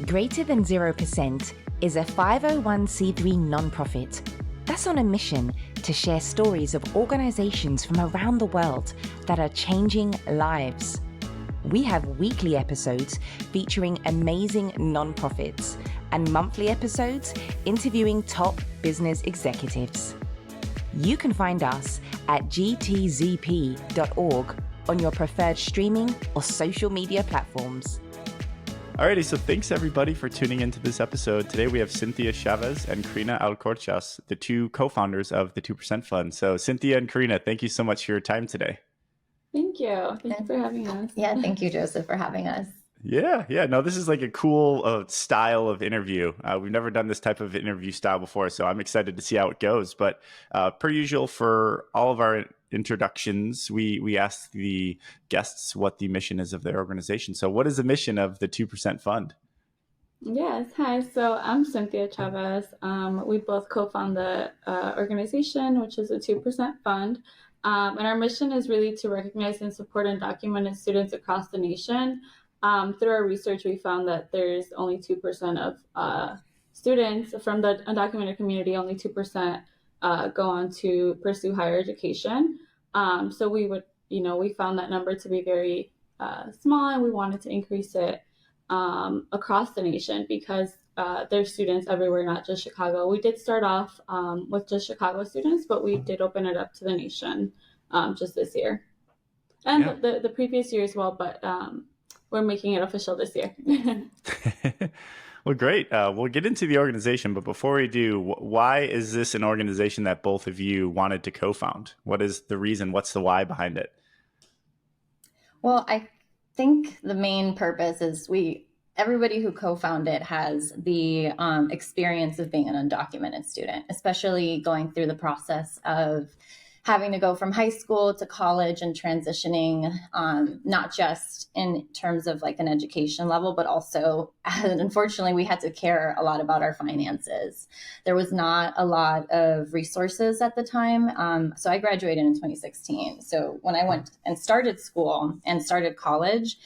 Greater Than 0% is a 501c3 nonprofit that's on a mission to share stories of organizations from around the world that are changing lives. We have weekly episodes featuring amazing nonprofits and monthly episodes interviewing top business executives. You can find us at gtzp.org on your preferred streaming or social media platforms. Alrighty, so thanks everybody for tuning into this episode. Today we have Cynthia Chavez and Karina Alcorchas, the two co-founders of the 2% Fund. So Cynthia and Karina, thank you so much for your time today. Thank you. Thank you for having us. Yeah, thank you, Joseph, for having us. Yeah. No, this is like a cool style of interview. We've never done this type of interview style before, so I'm excited to see how it goes. But per usual, for all of our introductions, we ask the guests what the mission is of their organization. So what is the mission of the 2% Fund? Yes. Hi. So I'm Cynthia Chavez. We both co-found the organization, which is a 2% Fund. And our mission is really to recognize and support undocumented students across the nation. Through our research, we found that there's only 2% of students from the undocumented community, only 2% go on to pursue higher education. So we found that number to be very small, and we wanted to increase it across the nation because there's students everywhere, not just Chicago. We did start off with just Chicago students, but we did open it up to the nation just this year. And the previous year as well, but we're making it official this year. Well, great. We'll get into the organization, but before we do, why is this an organization that both of you wanted to co-found? What is the reason? What's the why behind it? Well, I think the main purpose is everybody who co-founded has the experience of being an undocumented student, especially going through the process of having to go from high school to college and transitioning, not just in terms of like an education level, but also, unfortunately, we had to care a lot about our finances. There was not a lot of resources at the time. So I graduated in 2016. So when I went and started school and started college,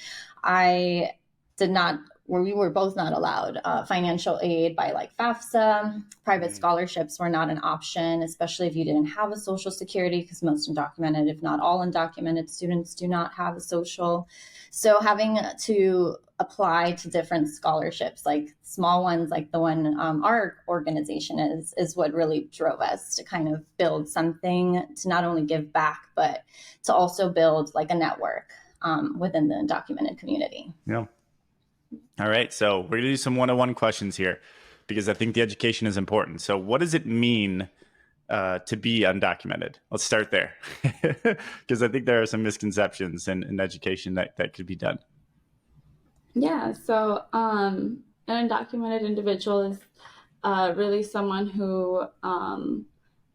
we were both not allowed financial aid by like FAFSA. Private scholarships were not an option, especially if you didn't have a social security, because most undocumented, if not all undocumented students, do not have a social. So having to apply to different scholarships, like small ones, like the one our organization is what really drove us to kind of build something to not only give back, but to also build like a network within the undocumented community. Yeah. All right. So we're going to do some one-on-one questions here because I think the education is important. So what does it mean to be undocumented? Let's start there because I think there are some misconceptions in education that could be done. Yeah. So an undocumented individual is really someone who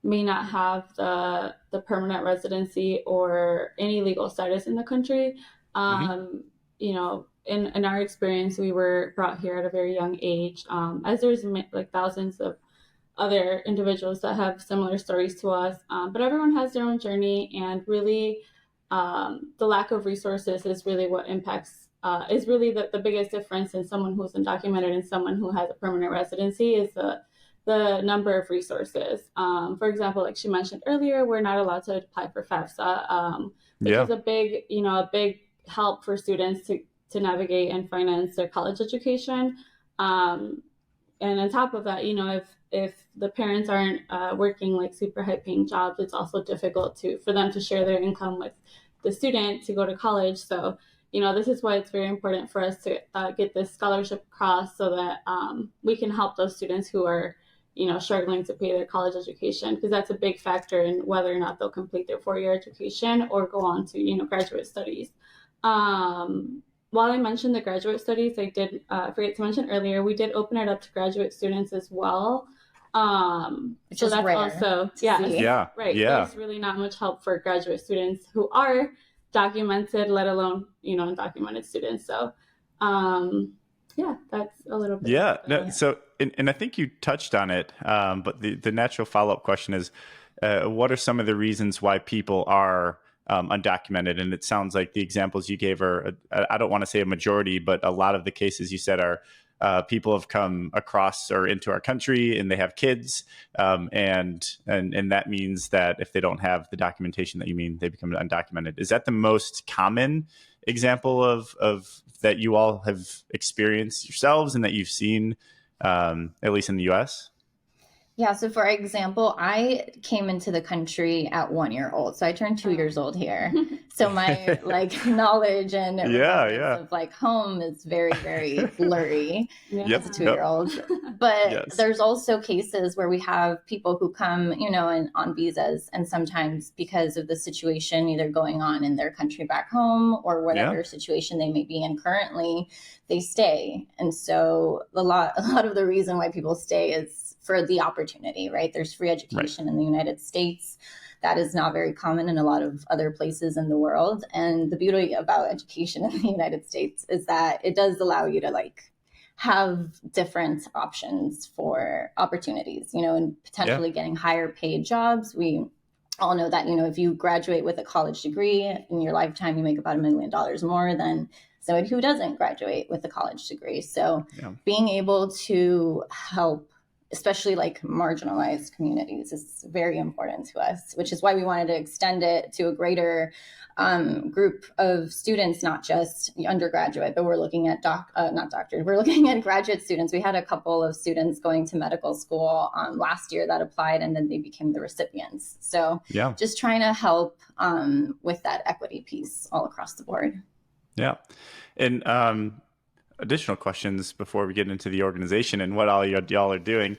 may not have the permanent residency or any legal status in the country. In our experience, we were brought here at a very young age, as there's like thousands of other individuals that have similar stories to us. But everyone has their own journey, and really the lack of resources is really what impacts, is really the biggest difference in someone who's undocumented and someone who has a permanent residency is the number of resources. For example, like she mentioned earlier, we're not allowed to apply for FAFSA, which is a big help for students to navigate and finance their college education. And on top of that, if the parents aren't working like super high paying jobs, it's also difficult for them to share their income with the student to go to college. So, this is why it's very important for us to get this scholarship across so that we can help those students who are, struggling to pay their college education, because that's a big factor in whether or not they'll complete their 4-year education or go on to, graduate studies. While I mentioned the graduate studies, I did forget to mention earlier, we did open it up to graduate students as well. Which so is that's rare also, right. Yeah. There's really not much help for graduate students who are documented, let alone, undocumented students. So, that's a little bit. Yeah. No, so, and I think you touched on it, but the natural follow-up question is, what are some of the reasons why people are undocumented? And it sounds like the examples you gave are, I don't want to say a majority, but a lot of the cases you said are people have come across or into our country and they have kids, and that means that if they don't have the documentation that you mean, they become undocumented. Is that the most common example of that you all have experienced yourselves and that you've seen, at least in the U.S.? Yeah. So for example, I came into the country at 1 year old. So I turned 2 years old here. So my like knowledge and of like home is very, very blurry as a 2 year old. But there's also cases where we have people who come, you know, and on visas, and sometimes because of the situation either going on in their country back home or whatever situation they may be in currently, they stay. And so a lot of the reason why people stay is for the opportunity, right? There's free education in the United States. That is not very common in a lot of other places in the world. And the beauty about education in the United States is that it does allow you to like have different options for opportunities, you know, and potentially getting higher paid jobs. We all know that, you know, if you graduate with a college degree in your lifetime, you make about $1 million more than somebody who doesn't graduate with a college degree. So being able to help especially like marginalized communities is very important to us, which is why we wanted to extend it to a greater group of students, not just undergraduate, but we're looking at we're looking at graduate students. We had a couple of students going to medical school last year that applied, and then they became the recipients. So just trying to help with that equity piece all across the board. Yeah. And additional questions before we get into the organization and what all y'all are doing,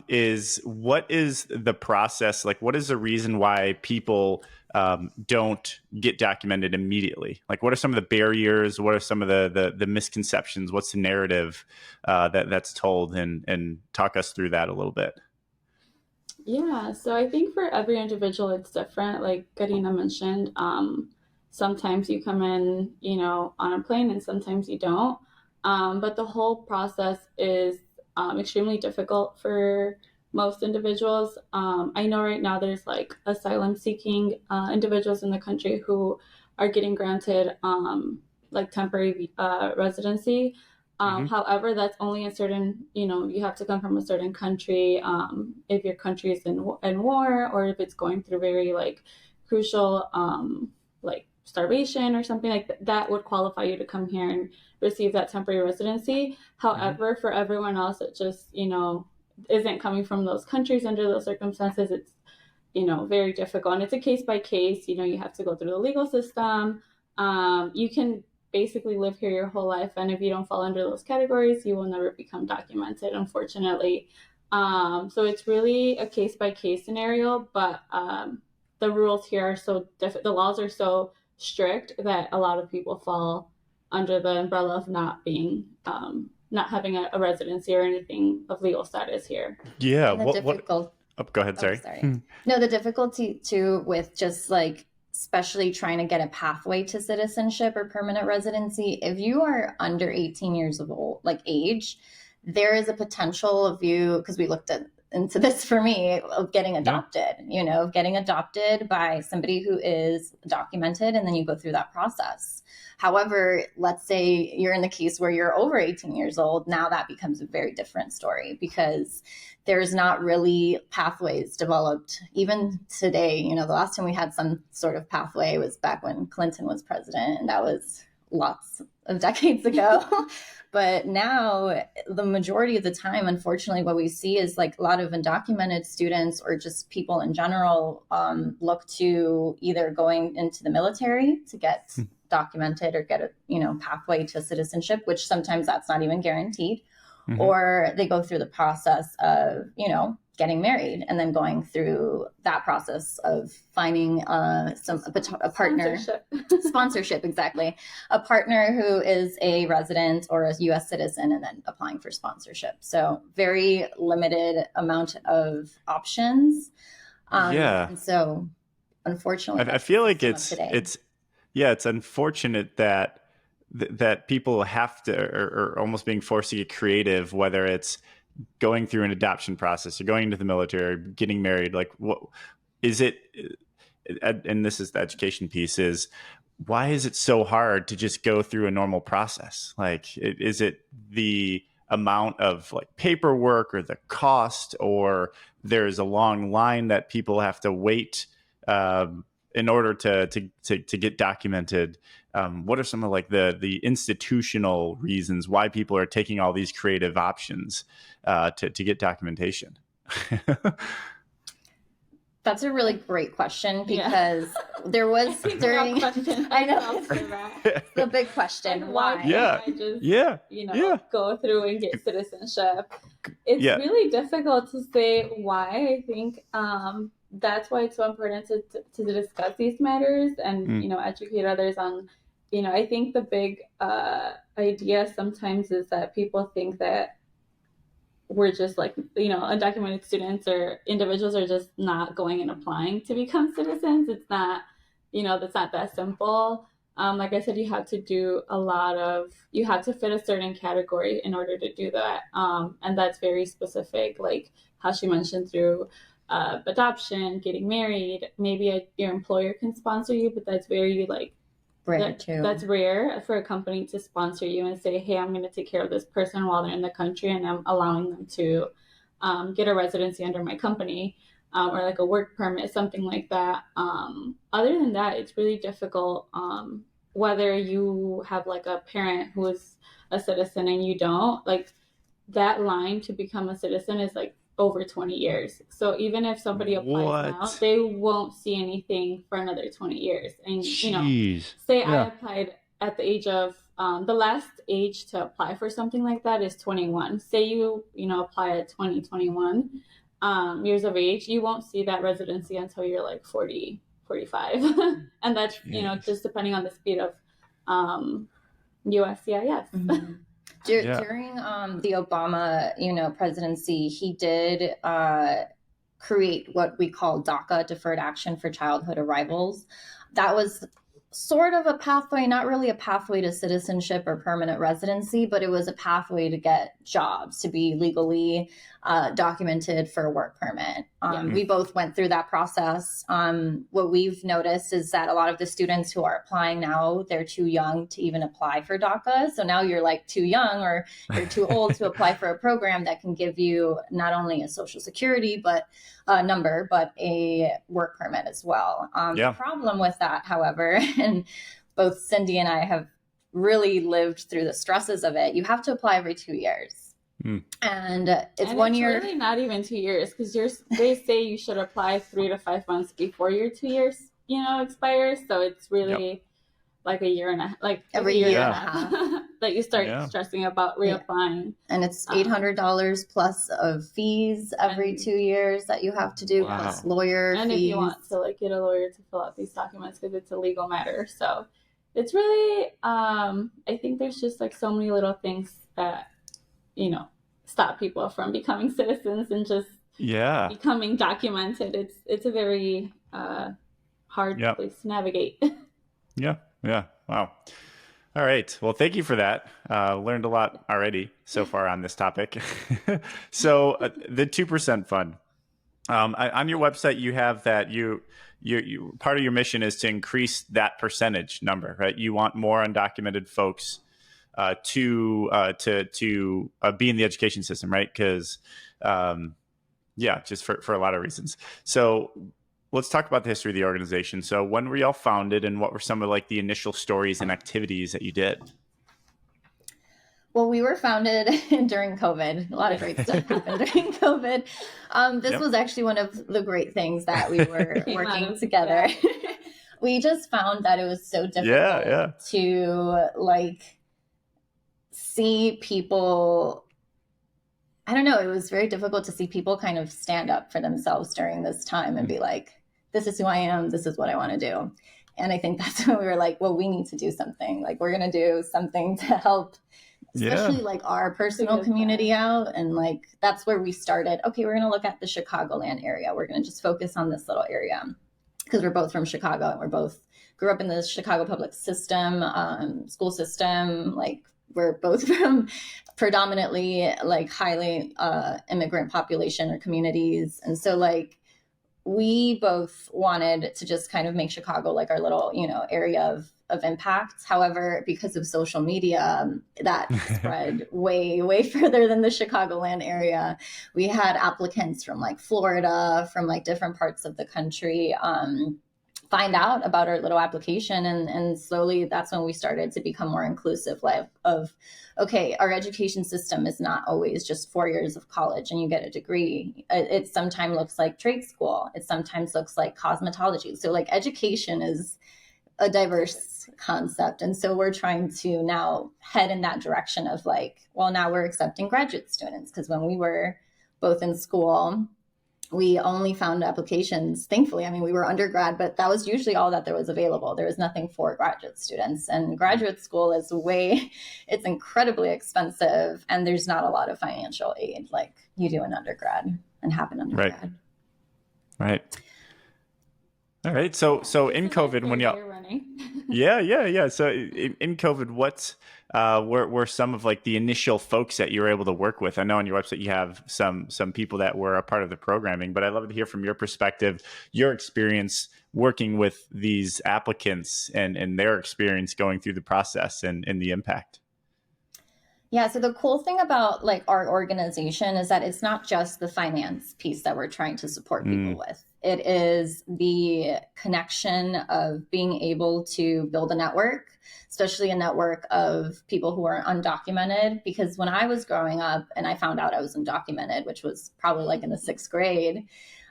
is what is the process? Like, what is the reason why people don't get documented immediately? Like, what are some of the barriers? What are some of the misconceptions? What's the narrative that's told? And talk us through that a little bit. Yeah, so I think for every individual, it's different. Like Karina mentioned, sometimes you come in, you know, on a plane and sometimes you don't. But the whole process is extremely difficult for most individuals. I know right now there's like asylum seeking individuals in the country who are getting granted like temporary residency. However, that's only in certain, you know, you have to come from a certain country if your country is in war, or if it's going through very like crucial like starvation or something like that would qualify you to come here and receive that temporary residency. However, for everyone else, it just, you know, isn't coming from those countries under those circumstances. It's, you know, very difficult. And it's a case by case, you know, you have to go through the legal system. You can basically live here your whole life, and if you don't fall under those categories, you will never become documented, unfortunately. So it's really a case by case scenario, but the rules here are so different. The laws are so strict that a lot of people fall under the umbrella of not being not having a residency or anything of legal status here. Yeah. Go ahead. Sorry. No, the difficulty too with just like especially trying to get a pathway to citizenship or permanent residency. If you are under 18 years of age, there is a potential of you, because we looked into this for me, of getting adopted, you know, of getting adopted by somebody who is documented, and then you go through that process. However, let's say you're in the case where you're over 18 years old. Now that becomes a very different story, because there's not really pathways developed. Even today, you know, the last time we had some sort of pathway was back when Clinton was president, and that was lots of decades ago. But now the majority of the time, unfortunately, what we see is like a lot of undocumented students or just people in general look to either going into the military to get documented or get a, you know, pathway to citizenship, which sometimes that's not even guaranteed. Or they go through the process of, you know, getting married and then going through that process of finding a partner. Sponsorship, exactly. A partner who is a resident or a U.S. citizen, and then applying for sponsorship. So very limited amount of options. And so unfortunately, I feel like it's unfortunate that people have to, or almost being forced to get creative, whether it's going through an adoption process or going into the military, or getting married. Like, what is it? And this is the education piece, is why is it so hard to just go through a normal process? Like, is it the amount of like paperwork or the cost, or there's a long line that people have to wait in order to get documented? What are some of like the institutional reasons why people are taking all these creative options to get documentation? That's a really great question, Yeah. because there was during, I know, it's the big question. Like, Why? Yeah. can't I just, Yeah. Yeah. go through and get citizenship? It's Yeah. really difficult to say why. I think that's why it's so important to discuss these matters and, educate others on, I think the big idea sometimes is that people think that we're just like, undocumented students or individuals are just not going and applying to become citizens. It's not, that's not that simple. Like I said, you have to do you have to fit a certain category in order to do that. And that's very specific, like how she mentioned, through adoption, getting married, maybe your employer can sponsor you, but that's very like, that's rare for a company to sponsor you and say, hey, I'm going to take care of this person while they're in the country, and I'm allowing them to get a residency under my company, or like a work permit, something like that. Other than that, it's really difficult, whether you have like a parent who is a citizen and you don't, like that line to become a citizen is like over 20 years. So even if somebody applies now, they won't see anything for another 20 years. And, say I applied at the age of, the last age to apply for something like that is 21. Say you apply at 21 years of age, you won't see that residency until you're like 40, 45. And that's, just depending on the speed of USCIS. Mm-hmm. During the Obama, presidency, he did create what we call DACA, Deferred Action for Childhood Arrivals. That was sort of a pathway, not really a pathway to citizenship or permanent residency, but it was a pathway to get jobs, to be legally documented for a work permit. We both went through that process. What we've noticed is that a lot of the students who are applying now, they're too young to even apply for DACA. So now you're like too young or you're too old to apply for a program that can give you not only a social security number, but a work permit as well. The problem with that, however, and both Cindy and I have really lived through the stresses of it, you have to apply every 2 years. And it's 1 year. Really not even 2 years, because they say you should apply 3 to 5 months before your 2 years, expires. So it's really like a year and a half, like every year and a half that you start stressing about reapplying. And it's $800 plus of fees every 2 years that you have to do, plus lawyer and fees. If you want to like get a lawyer to fill out these documents, because it's a legal matter. So it's really, I think there's just like so many little things that, stop people from becoming citizens and just becoming documented. It's a very hard place to navigate. Yeah. Wow. All right. Well, thank you for that. Learned a lot already so far on this topic. So the 2% fund, on your website, you have that you part of your mission is to increase that percentage number, right? You want more undocumented folks to be in the education system, right? Because just for a lot of reasons. So let's talk about the history of the organization. So when were y'all founded, and what were some of like the initial stories and activities that you did? Well, we were founded during COVID. A lot of great stuff happened during COVID. This was actually one of the great things that we were working together. We just found that it was so difficult to like see people. I don't know. It was very difficult to see people kind of stand up for themselves during this time and be like, this is who I am. This is what I want to do. And I think that's when we were like, well, we need to do something. Like, we're going to do something to help, especially like our personal community out. And like, that's where we started. Okay, we're going to look at the Chicagoland area. We're going to just focus on this little area because we're both from Chicago and we're both grew up in the Chicago public system, school system. Like, we're both from predominantly like highly immigrant population or communities. And so like, we both wanted to just kind of make Chicago like our little, area of impact. However, because of social media, that spread way further than the Chicagoland area. We had applicants from like Florida, from like different parts of the country, find out about our little application, and slowly that's when we started to become more inclusive, like of, okay, our education system is not always just 4 years of college and you get a degree. It sometimes looks like trade school. It sometimes looks like cosmetology. So like education is a diverse concept. And so we're trying to now head in that direction of like, well, now we're accepting graduate students, because when we were both in school, we only found applications, thankfully. I mean, we were undergrad, but that was usually all that there was available. There was nothing for graduate students, and graduate school is it's incredibly expensive, and there's not a lot of financial aid like you do in undergrad and have in undergrad. Right. All right. So in COVID, when y'all, yeah. So in COVID, what were some of like the initial folks that you were able to work with? I know on your website you have some people that were a part of the programming, but I'd love to hear from your perspective, your experience working with these applicants and their experience going through the process and the impact. Yeah, so the cool thing about like our organization is that it's not just the finance piece that we're trying to support people with. It is the connection of being able to build a network, especially a network of people who are undocumented. Because when I was growing up and I found out I was undocumented, which was probably like in the 6th grade,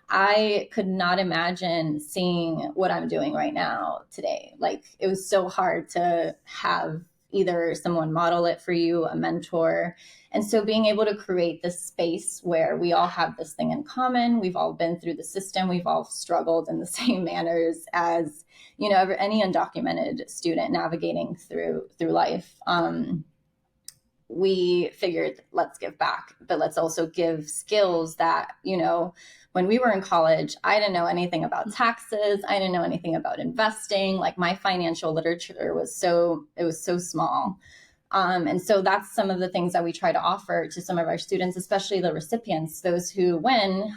I could not imagine seeing what I'm doing right now today. Like, it was so hard to have either someone model it for you, a mentor. And so being able to create this space where we all have this thing in common, we've all been through the system, we've all struggled in the same manners as, you know, any undocumented student navigating through life. We figured, let's give back, but let's also give skills that, you know, when we were in college, I didn't know anything about taxes. I didn't know anything about investing. Like, my financial literature was so small. And so that's some of the things that we try to offer to some of our students, especially the recipients, those who win,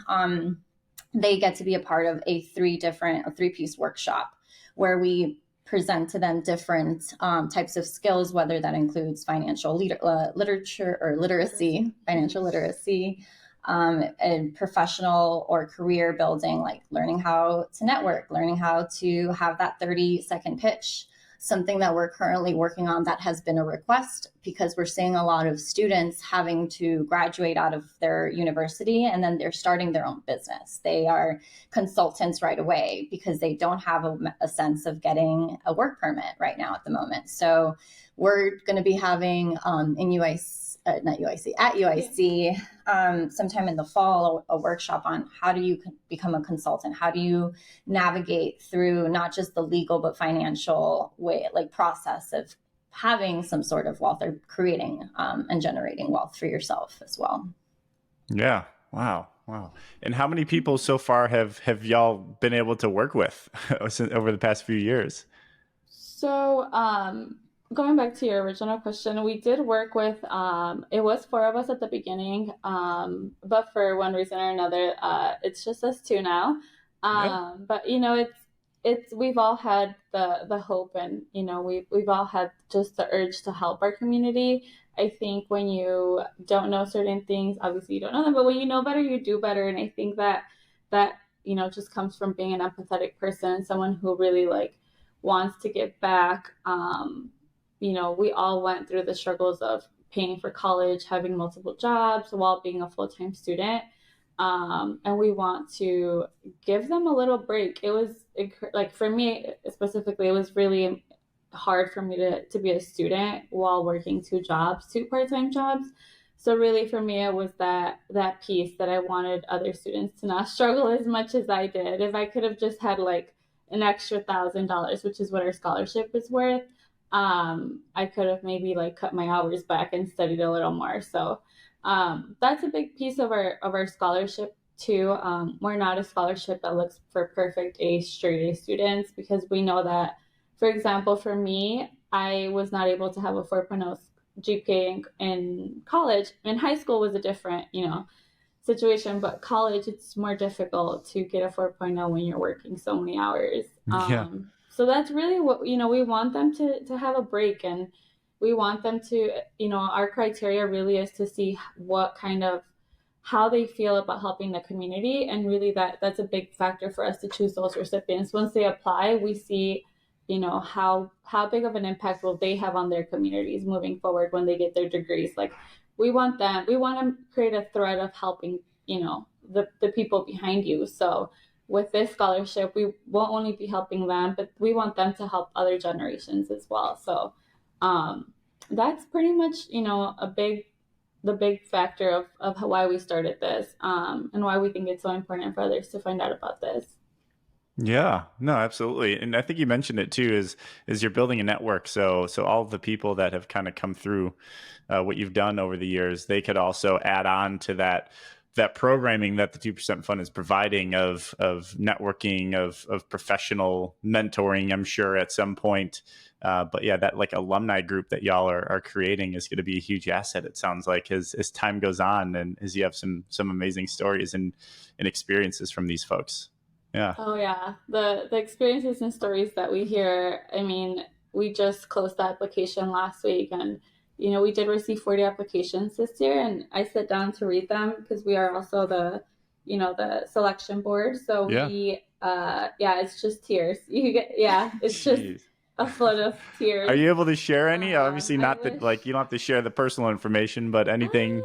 they get to be a part of a 3-piece workshop where we present to them different types of skills, whether that includes financial literature or literacy, financial literacy, and professional or career building, like learning how to network, learning how to have that 30-second pitch, something that we're currently working on that has been a request, because we're seeing a lot of students having to graduate out of their university and then they're starting their own business. They are consultants right away because they don't have a sense of getting a work permit right now at the moment. So we're going to be having at UIC, sometime in the fall, a workshop on how do you become a consultant? How do you navigate through not just the legal, but financial process of having some sort of wealth, or creating and generating wealth for yourself as well. Yeah. Wow. And how many people so far have y'all been able to work with over the past few years? So, going back to your original question, we did work with, it was 4 of us at the beginning, but for one reason or another, it's just us 2 now. But, you know, we've all had the hope, and, you know, we've all had just the urge to help our community. I think when you don't know certain things, obviously you don't know them, but when you know better, you do better. And I think that, you know, just comes from being an empathetic person, someone who really wants to give back. You know, we all went through the struggles of paying for college, having multiple jobs while being a full-time student. And we want to give them a little break. It was for me specifically, it was really hard for me to be a student while working 2 part-time jobs. So really for me, it was that piece that I wanted other students to not struggle as much as I did. If I could have just had an extra $1,000, which is what our scholarship is worth, I could have maybe cut my hours back and studied a little more. So that's a big piece of our scholarship too. We're not a scholarship that looks for perfect A, straight A students, because we know that, for example, for me, I was not able to have a 4.0 GPA in college. In high school was a different, you know, situation, but college, it's more difficult to get a 4.0 when you're working so many hours. So that's really what, we want them to have a break, and we want them to, our criteria really is to see how they feel about helping the community. And really that's a big factor for us to choose those recipients. Once they apply, we see, how big of an impact will they have on their communities moving forward when they get their degrees. Like we want to create a thread of helping, the people behind you. So with this scholarship, we won't only be helping them, but we want them to help other generations as well. So that's pretty much, the big factor of why we started this, and why we think it's so important for others to find out about this. Yeah, no, absolutely. And I think you mentioned it too, is you're building a network. So all of the people that have kind of come through what you've done over the years, they could also add on to that programming that the 2% Fund is providing of networking, of professional mentoring, I'm sure at some point. But yeah, that like alumni group that y'all are creating is going to be a huge asset, it sounds like, as time goes on and as you have some amazing stories and experiences from these folks. Yeah. Oh yeah. The experiences and stories that we hear, I mean, we just closed the application last week, and we did receive 40 applications this year, and I sit down to read them because we are also the selection board. So we, it's just tears. It's just a flood of tears. Are you able to share any? Obviously not that, like, you don't have to share the personal information, but anything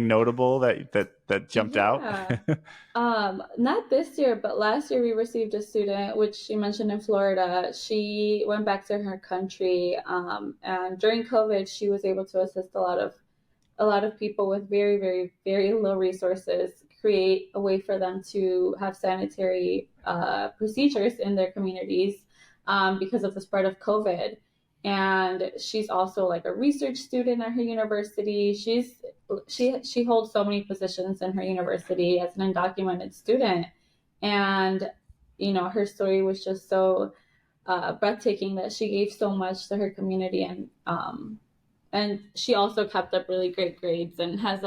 notable that jumped out? Not this year, but last year we received a student, which she mentioned in Florida. She went back to her country, and during COVID, she was able to assist a lot of people with very, very, very low resources, create a way for them to have sanitary procedures in their communities because of the spread of COVID. And she's also like a research student at her university. She holds so many positions in her university as an undocumented student. And, her story was just so breathtaking that she gave so much to her community. And she also kept up really great grades and has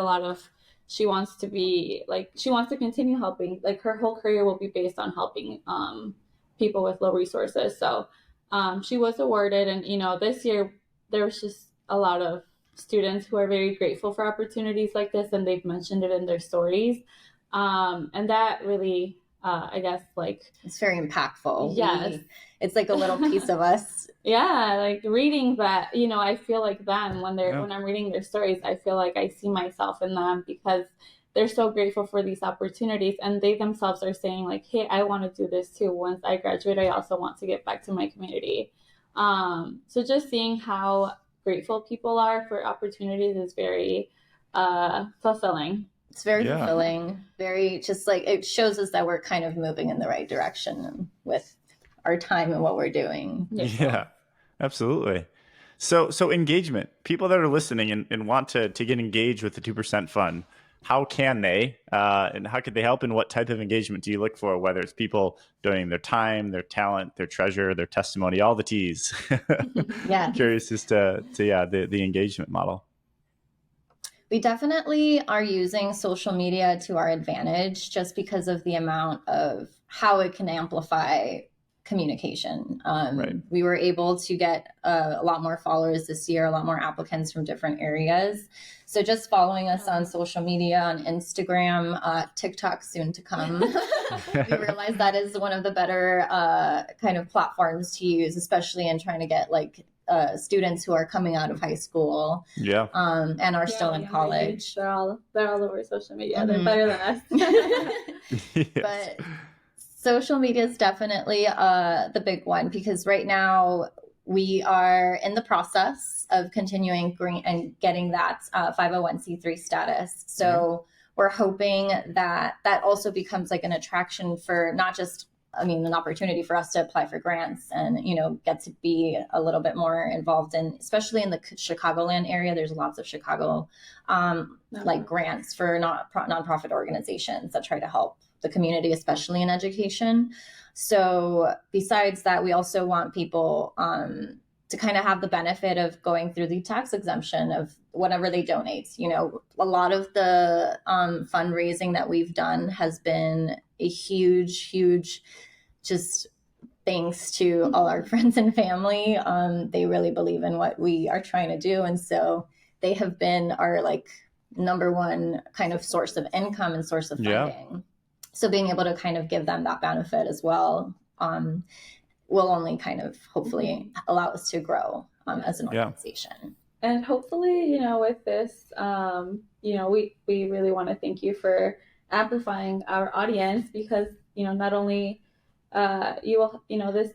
she wants to continue helping. Like her whole career will be based on helping people with low resources. So she was awarded, and this year there was just a lot of students who are very grateful for opportunities like this, and they've mentioned it in their stories, and that really I guess it's very impactful. Yes. It's like a little piece of us. Yeah, like reading that, I feel like them when I'm reading their stories, I feel like I see myself in them because they're so grateful for these opportunities, and they themselves are saying like, hey, I want to do this too. Once I graduate, I also want to get back to my community. So just seeing how grateful people are for opportunities is very fulfilling. It's very fulfilling, very just like it shows us that we're kind of moving in the right direction with our time and what we're doing. Yeah, absolutely. So engagement, people that are listening and want to get engaged with the 2% Fund, how can they, and how could they help, and what type of engagement do you look for, whether it's people donating their time, their talent, their treasure, their testimony, all the T's? Yeah. Curious as to the engagement model. We definitely are using social media to our advantage just because of the amount of how it can amplify communication. Right. We were able to get a lot more followers this year, a lot more applicants from different areas. So just following us on social media, on Instagram, TikTok soon to come. We realize that is one of the better kind of platforms to use, especially in trying to get students who are coming out of high school, and are still in college. They're all over social media. They're better than us. Yes. But social media is definitely the big one, because right now we are in the process of continuing and getting that 501c3 status. So we're hoping that also becomes like an attraction for not just, an opportunity for us to apply for grants and, get to be a little bit more involved in, especially in the Chicagoland area. There's lots of Chicago grants for nonprofit organizations that try to help the community, especially in education. So besides that, we also want people to kind of have the benefit of going through the tax exemption of whatever they donate. A lot of the fundraising that we've done has been a huge, just thanks to all our friends and family. They really believe in what we are trying to do. And so they have been our like number one kind of source of income and source of funding. Yeah. So being able to kind of give them that benefit as well will only kind of hopefully allow us to grow as an organization. Yeah. And hopefully, with this, we really want to thank you for amplifying our audience, because, not only you will,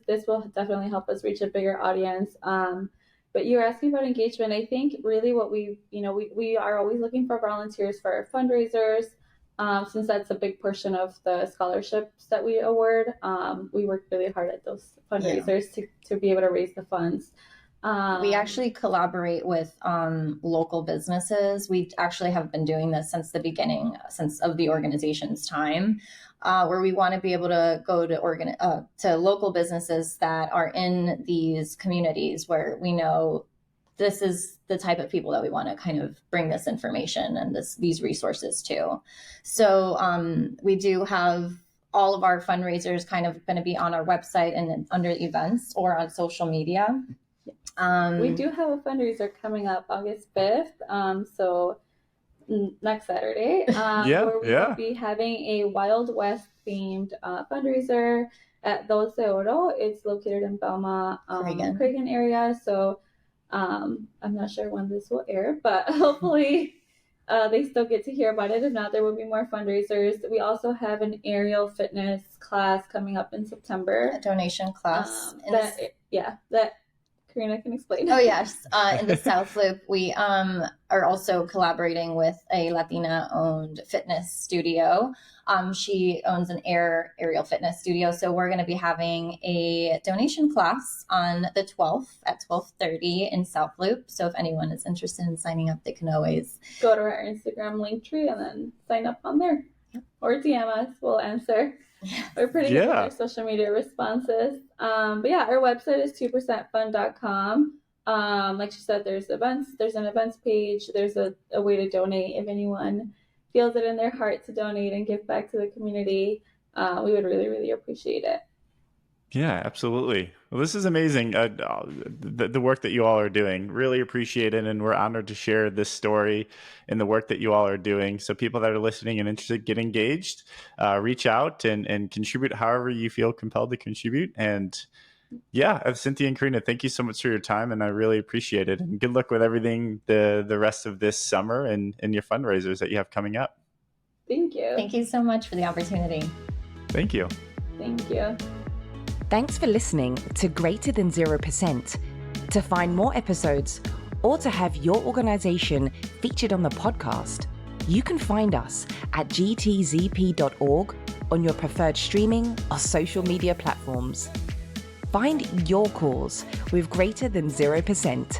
this will definitely help us reach a bigger audience. But you were asking about engagement. I think really what we are always looking for volunteers for our fundraisers, since that's a big portion of the scholarships that we award. We work really hard at those fundraisers to be able to raise the funds. We actually collaborate with local businesses. We actually have been doing this since the beginning, of the organization's time, where we want to be able to go to local businesses that are in these communities where we know this is the type of people that we want to kind of bring this information and these resources to. So we do have all of our fundraisers kind of going to be on our website and under events or on social media. We do have a fundraiser coming up August 5th. So next Saturday, where we will be having a Wild West themed fundraiser at Dos de Oro. It's located in Belmont, Cragen area. So I'm not sure when this will air, but hopefully they still get to hear about it. If not, there will be more fundraisers. We also have an aerial fitness class coming up in September. A donation class. That Karina can explain. Oh, yes. In the South Loop, we are also collaborating with a Latina-owned fitness studio. She owns an aerial fitness studio. So we're going to be having a donation class on the 12th at 12:30 in South Loop. So if anyone is interested in signing up, they can always go to our Instagram link tree and then sign up on there. Or DM us. We'll answer. We're pretty good with our social media responses. But our website is 2percentfund.com. Like she said, there's an events page. There's a way to donate if anyone feels it in their heart to donate and give back to the community. We would really, really appreciate it. Yeah, absolutely. Well, this is amazing. The work that you all are doing, really appreciate it. And we're honored to share this story and the work that you all are doing. So people that are listening and interested, get engaged, reach out and contribute however you feel compelled to contribute. And Cynthia and Karina, thank you so much for your time. And I really appreciate it. And good luck with everything the rest of this summer and your fundraisers that you have coming up. Thank you. Thank you so much for the opportunity. Thank you. Thank you. Thanks for listening to Greater Than 0%. To find more episodes or to have your organization featured on the podcast, you can find us at gtzp.org on your preferred streaming or social media platforms. Find your cause with Greater Than 0%.